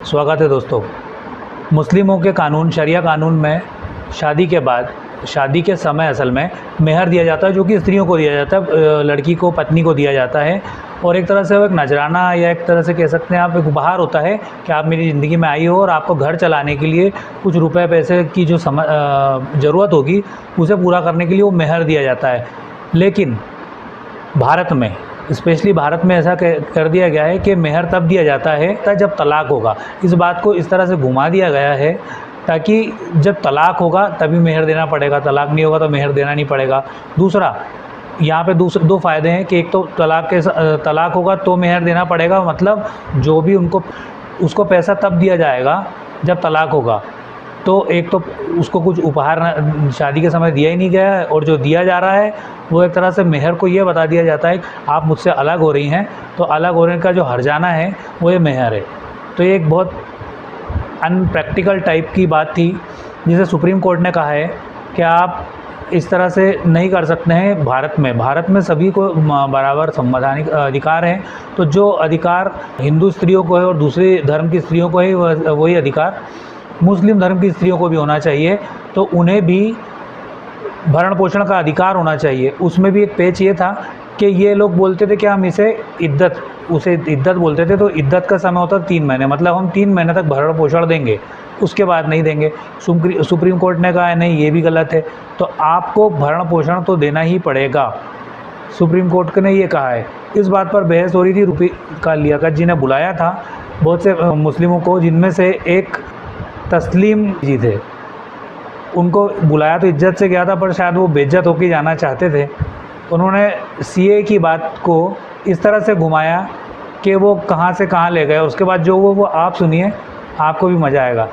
स्वागत है दोस्तों। मुस्लिमों के कानून शरिया कानून में शादी के बाद शादी के समय असल में मेहर दिया जाता है, जो कि स्त्रियों को दिया जाता है, लड़की को, पत्नी को दिया जाता है। और एक तरह से वो एक नजराना या एक तरह से कह सकते हैं आप, एक उपहार होता है कि आप मेरी ज़िंदगी में आई हो और आपको घर चलाने के लिए कुछ रुपए पैसे की जो ज़रूरत होगी उसे पूरा करने के लिए वो मेहर दिया जाता है। लेकिन भारत में, स्पेशली भारत में ऐसा कर दिया गया है कि मेहर तब दिया जाता है जब तलाक होगा। इस बात को इस तरह से घुमा दिया गया है ताकि जब तलाक होगा तभी मेहर देना पड़ेगा, तलाक नहीं होगा तो मेहर देना नहीं पड़ेगा। दूसरा, यहाँ पे दो फ़ायदे हैं कि एक तो तलाक होगा तो मेहर देना पड़ेगा, मतलब जो भी उसको पैसा तब दिया जाएगा जब तलाक होगा। तो एक तो उसको कुछ उपहार शादी के समय दिया ही नहीं गया है, और जो दिया जा रहा है वो एक तरह से मेहर को ये बता दिया जाता है आप मुझसे अलग हो रही हैं तो अलग होने का जो हर्जाना है वो ये मेहर है। तो ये एक बहुत अनप्रैक्टिकल टाइप की बात थी जिसे सुप्रीम कोर्ट ने कहा है कि आप इस तरह से नहीं कर सकते हैं। भारत में सभी को बराबर संवैधानिक अधिकार हैं, तो जो अधिकार हिंदू स्त्रियों को है और दूसरे धर्म की स्त्रियों को है वही अधिकार मुस्लिम धर्म की स्त्रियों को भी होना चाहिए। तो उन्हें भी भरण पोषण का अधिकार होना चाहिए। उसमें भी एक पेच ये था कि ये लोग बोलते थे कि हम उसे इद्दत बोलते थे, तो इद्दत का समय होता 3 महीने, मतलब हम 3 महीने तक भरण पोषण देंगे, उसके बाद नहीं देंगे। सुप्रीम कोर्ट ने कहा है नहीं, ये भी गलत है, तो आपको भरण पोषण तो देना ही पड़ेगा। सुप्रीम कोर्ट ने ये कहा है। इस बात पर बहस हो रही थी। लियाकत जी ने बुलाया था बहुत से मुस्लिमों को, जिनमें से एक तस्लीम जी थे। उनको बुलाया तो इज्जत से गया था, पर शायद वो बेइज्जत होकर जाना चाहते थे। उन्होंने सीए की बात को इस तरह से घुमाया कि वो कहाँ से कहाँ ले गए। उसके बाद जो वो आप सुनिए, आपको भी मज़ा आएगा।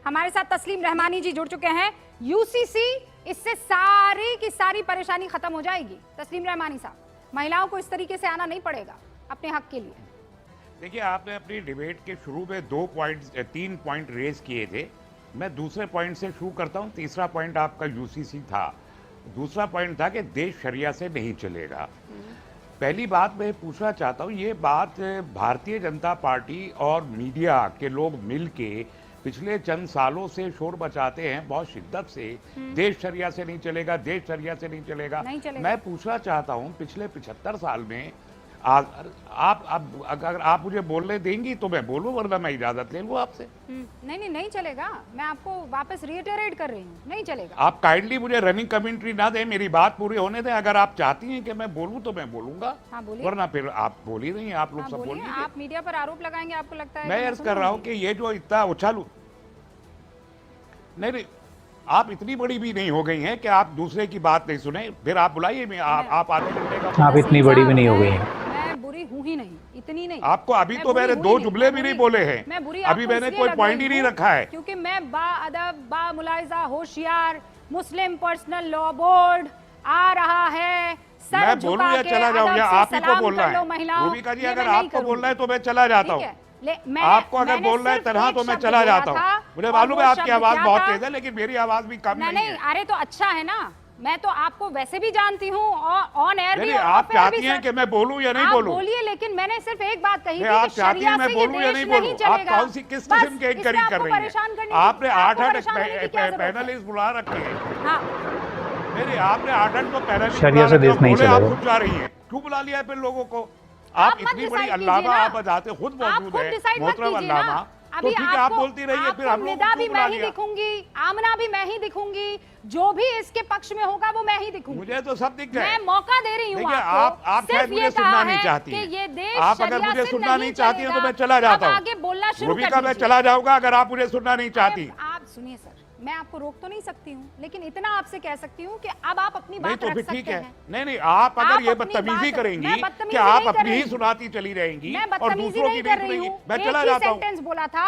हमारे साथ तस्लीम रहमानी जी जुड़ चुके हैं। यूसीसी, इससे सारी की सारी परेशानी खत्म हो जाएगी। तस्लीम रहमानी साहब, महिलाओं को इस तरीके से आना नहीं पड़ेगा अपने हक के लिए। देखिए, आपने अपनी डिबेट के शुरू में 3 पॉइंट रेज किए थे। मैं दूसरे पॉइंट से शुरू करता हूं। तीसरा पॉइंट आपका यूसीसी था, दूसरा पॉइंट था कि देश शरिया से नहीं चलेगा। पहली बात मैं पूछना चाहता हूं, ये बात भारतीय जनता पार्टी और मीडिया के लोग मिलके पिछले चंद सालों से शोर मचाते हैं बहुत शिद्दत से, देश शरिया से नहीं चलेगा, देश शरिया से नहीं चलेगा। मैं पूछना चाहता हूं, पिछले 75 साल में अगर आप मुझे बोलने देंगी तो मैं बोलूं, वरना मैं इजाजत ले लूं आपसे। नहीं चलेगा। मैं आपको वापस रिइटरेट कर रही हूँ, नहीं चलेगा। आप काइंडली मुझे रनिंग कमेंट्री ना दें, मेरी बात पूरी होने दें। अगर आप चाहती हैं कि मैं बोलूं तो मैं बोलूंगा। हाँ, वरना फिर आप बोल ही नहीं, आप लोग सब बोल रही हैं। आप मीडिया पर आरोप लगाएंगे, आपको लगता है? मैं अर्ज कर रहा हूँ कि ये जो इतना उछालू नहीं, आप इतनी बड़ी भी नहीं हो गई हैं कि आप दूसरे की बात नहीं सुने। फिर आप बुलाइए, आप आधे घंटे का। आप इतनी बड़ी भी नहीं हो गई हैं। बुरी हूँ ही नहीं, इतनी नहीं। आपको अभी तो मैंने 2 जुमले भी नहीं बोले हैं। अभी मैंने कोई पॉइंट ही नहीं रखा है, क्योंकि मैं बाअदब, बामुलाहिजा, होशियार मुस्लिम पर्सनल लॉ बोर्ड आ रहा है। मैं बोलूं या चला जाऊं, या आप ही को बोलना है? रूबिका जी, अगर आपको बोलना है तो मैं चला जाता हूँ। आपको अगर बोलना है तरह तो मैं चला जाता हूँ। मुझे मालूम है आपकी आवाज बहुत तेज है, लेकिन मेरी आवाज भी कम नहीं है। अरे तो अच्छा है ना, मैं तो आपको वैसे भी जानती हूँ, ऑन एयर भी। आप चाहती हैं कि मैं बोलूं या नहीं बोलूं? बोलिए, लेकिन मैंने सिर्फ एक बात कही थी आप चाहती हैं मैं बोलूं या नहीं बोलूं? आप कौन सी किस किस्म के इंक्वायरी कर रही हैं? आपने 8 पैनलिस्ट बुला रखे हैं। हाँ, आपने 8 तो पैनलिस्ट शरिया से देश नहीं चलेगा। आप खुद जा रही हैं, क्यों बुला लिया फिर लोगों को? आप इतनी बड़ी अल्लामा, आप बताते खुद मौजूद है, मोहतरम अल्लामा। तो ठीक है, आप बोलती रहिए, फिर हम लोग भी मैं ही दिखूंगी, आमना भी मैं ही दिखूंगी, जो भी इसके पक्ष में होगा वो मैं ही दिखूंगी। मुझे तो सब दिख जाए। मैं मौका दे रही हूँ आपको। आप शायद मुझे सुनना नहीं चाहती हैं। आप अगर मुझे सुनना नहीं चाहती हैं तो मैं चला जाता हूँ। आगे बोलना शुरू कर दीजिए। मैं चला जाऊंगा अगर आप मुझे सुनना नहीं चाहती। आप सुनिए सर, मैं आपको रोक तो नहीं सकती हूँ, लेकिन इतना आपसे कह सकती हूँ कि अब आप अपनी बात रख सकते हैं। नहीं, आप अगर ये बदतमीजी करेंगी कि आप अपनी ही सुनाती चली रहेंगी और दूसरों की नहीं सुनेंगी, मैं चला जाता हूँ। सेंटेंस बोला था,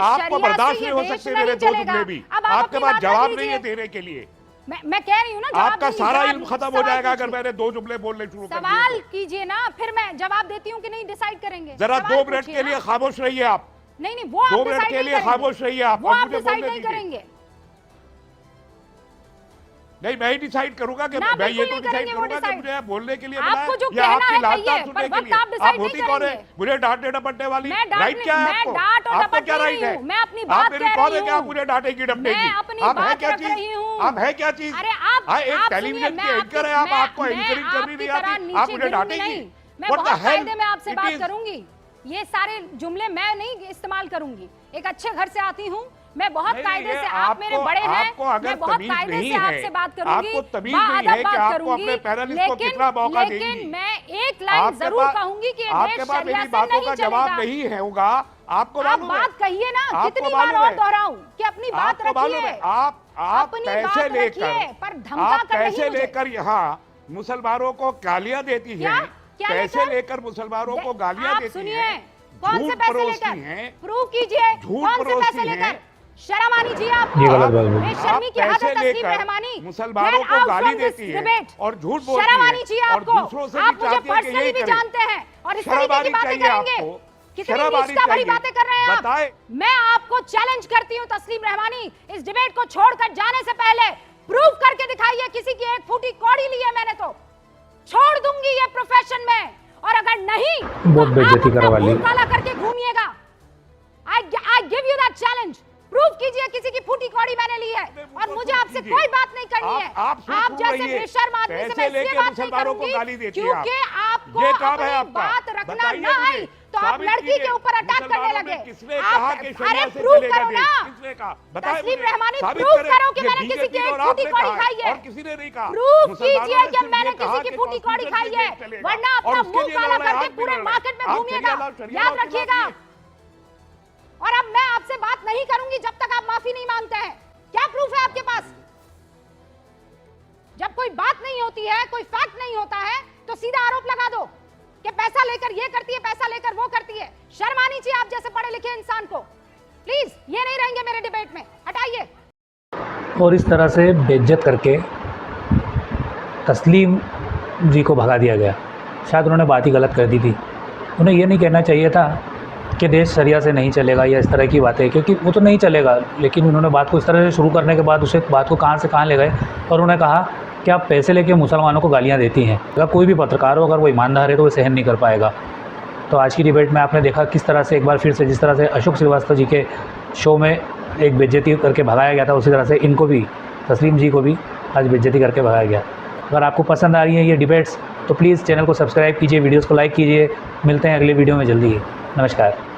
आपको बर्दाश्त नहीं हो सकते मेरे 2 जुमले भी। आपके पास जवाब नहीं है देने के लिए। मैं कह रही हूँ ना, आपका सारा इल्म खत्म हो जाएगा अगर मैंने 2 जुमले बोलने शुरू कर दिए। सवाल कीजिए ना, फिर मैं जवाब देती हूँ कि नहीं, डिसाइड करेंगे। जरा 2 मिनट के लिए खामोश रहिए आप। नहीं, वो 2 मिनट के लिए खामोश रहिए आप। वो आप डिसाइड नहीं करेंगे। नहीं, मैं ही डिसाइड करूंगा कि ना, मैं ये बिल्कुल तो नहीं डिसाइड करेंगे वो करूंगा कि decide। मुझे बोलने के लिए आपको जो या कहना आपकी है लालसा कहिए, सुनने पर के वक्त लिए। आप decide होती नहीं कौन है करेंगे। मुझे डांटने डपटने वाली? मैं डांट राइट क्या है मैं आपको? डांट और आपको डपट क्या नहीं राइट है? हूँ, मैं अपनी आप बात मेरी कह कौन रही है कि आप हूँ। मुझे डांटेगी डपटेगी? मैं अपनी आप है बात क्या रख चीज? रही हूँ। आप है क्या चीज? अरे आप एक आप टेलीविजन सुनिए, की मैं एंकर है, आपकी- आपको मैं एंकरिंग करनी आपकी नहीं तरह आती, नीचे आप मुझे गिरूंगी डांटेगी? नहीं। मैं What the बहुत hell कायदे में आपसे it बात is? करूंगी। ये सारे जुमले मैं नहीं इस्तेमाल करूंगी। एक अच्छे घर से आती हूँ, मैं बहुत नहीं, कायदे ये से, आप मेरे बड़े हैं, आपको अगर मैं बहुत तमीज कायदे नहीं से है, आपसे बात करूंगी, आपको तमीज बाअदब नहीं है कि बात आपको करूंगी, अपने पैनलिस्ट को कितना मौका देंगी। लेकिन मैं एक लाइन आपके जरूर पास- कहूंगी कि ये आपके देश पास शरिया मेरी से बातों नहीं का जवाब चलेगा। नहीं है होगा, आपको आप मालूम है? बात कहिए ना, आपको कितनी बार मालूम और है? दोहराऊं कि अपनी बात आपको मालूम रखिए। है? आप अपनी पैसे बात लेकर रखिए, पर धमका आप कर नहीं पैसे मुझे। लेकर यहाँ मुसलमानों को गालियां देती क्या? हैं, क्या पैसे लेकर मुसलमानों को गालियां आप देती सुनिए, हैं, कौन से झूठ पैसे परोसती लेकर? हैं, प्रूव कीजिए, झूठ कौन से परोसती पैसे हैं। लेकर? शर्म आनी चाहिए आपको। ये गलत बात बोली। बेशर्मी की हद है पैसे तस्लीम लेकर रहमानी। मुसलमानों Get को out गाली from this देती है debate। और झूठ बोलती शर्म है आनी चाहिए और आपको। दूसरों से आप भी मुझे चाहती है कि पर्सनली यही भी करें। जानते हैं और इस शर्म तरीके की आनी बातें चाहिए करेंगे। आपको। कितनी शर्म आनी नीचता भरी चाहिए। बातें कर रहे हैं आप। बताएं। मैं आपको चैलेंज करती हूँ तस्लीम रहमानी, इस डिबेट को छोड़कर जाने से पहले प्रूव करके दिखाइए किसी की एक फूटी कौड़ी ली है मैंने तो छोड़ दूंगी ये प्रोफेशन में, और अगर नहीं बहुत तो बेइज्जती आप अपना करवा ली। मुंह काला करके घूमिएगा। I give you that challenge। Prove कीजिए किसी की फूटी कौड़ी मैंने ली है, और मुझे आपसे कोई बात नहीं करनी है। आप जैसे बेशर्म आदमी से मैं इसलिए बात नहीं करूंगी क्योंकि आपको ये काम है अपनी आपका। बात रखना बताइए ना मुझे, आई तो आप साबित लड़की कीजिए, के ऊपर अटैक करने मुसलमानों लगे। में किसने कहा कि अरे शरिया से प्रूव चलेगा करो देश? ना, किसने कहा? बताएं तस्लीम मुझे, रहमानी साबित प्रूव करें। करो कि ये मैंने किसी की बीजेपी एक और फूटी आपने कौड़ी कहा खाई है। और किसी ने नहीं कहा। प्रूव मुसलमानों कीजिए ने कि सिर्फ मैंने ये कहा किसी की कि फूटी कौड़ी कॉन्स्टिट्यूशन खाई है, से चलेगा। वरना और अपना उसके मुंह लिए काला लड़ रहे हैं, करके आप भी पूरे लड़ रहे हैं। मार्केट में आप घूमिएगा। शरिया याद लाओ, शरिया रखिएगा। लाओ। और अब मैं आपसे बात नहीं करूंगी जब तक आप माफी नहीं मांगते हैं। क्या प्रूफ है आपके पास? जब कोई बात नहीं होती है, कोई फैक्ट नहीं होता है, तो सीधा आरोप लगा दो कि पैसा लेकर ये करती है, पैसा लेकर वो करती है। शर्म आनी चाहिए आप जैसे पढ़े लिखे इंसान को। प्लीज ये नहीं रहेंगे मेरे डिबेट में, हटाइए। और इस तरह से बेइज्जत करके तस्लीम जी को भगा दिया गया। शायद उन्होंने बात ही गलत कर दी थी। उन्हें ये नहीं कहना चाहिए था कि देश शरिया से नहीं चलेगा या इस तरह की बातें, क्योंकि वो तो नहीं चलेगा, लेकिन उन्होंने बात को इस तरह से शुरू करने के बाद उसे बात को कहाँ से कहाँ ले गए और उन्होंने कहा कि आप पैसे लेके मुसलमानों को गालियाँ देती हैं। अगर कोई भी पत्रकार हो, अगर वो ईमानदार है तो वो सहन नहीं कर पाएगा। तो आज की डिबेट में आपने देखा किस तरह से एक बार फिर से जिस तरह से अशोक श्रीवास्तव जी के शो में एक बेइज्जती करके भगाया गया था, उसी तरह से इनको भी, तस्लीम जी को भी आज बेइज्जती करके भगाया गया। अगर आपको पसंद आ रही है ये डिबेट्स तो प्लीज़ चैनल को सब्सक्राइब कीजिए, वीडियोज़ को लाइक कीजिए। मिलते हैं अगले वीडियो में जल्दी ही। नमस्कार।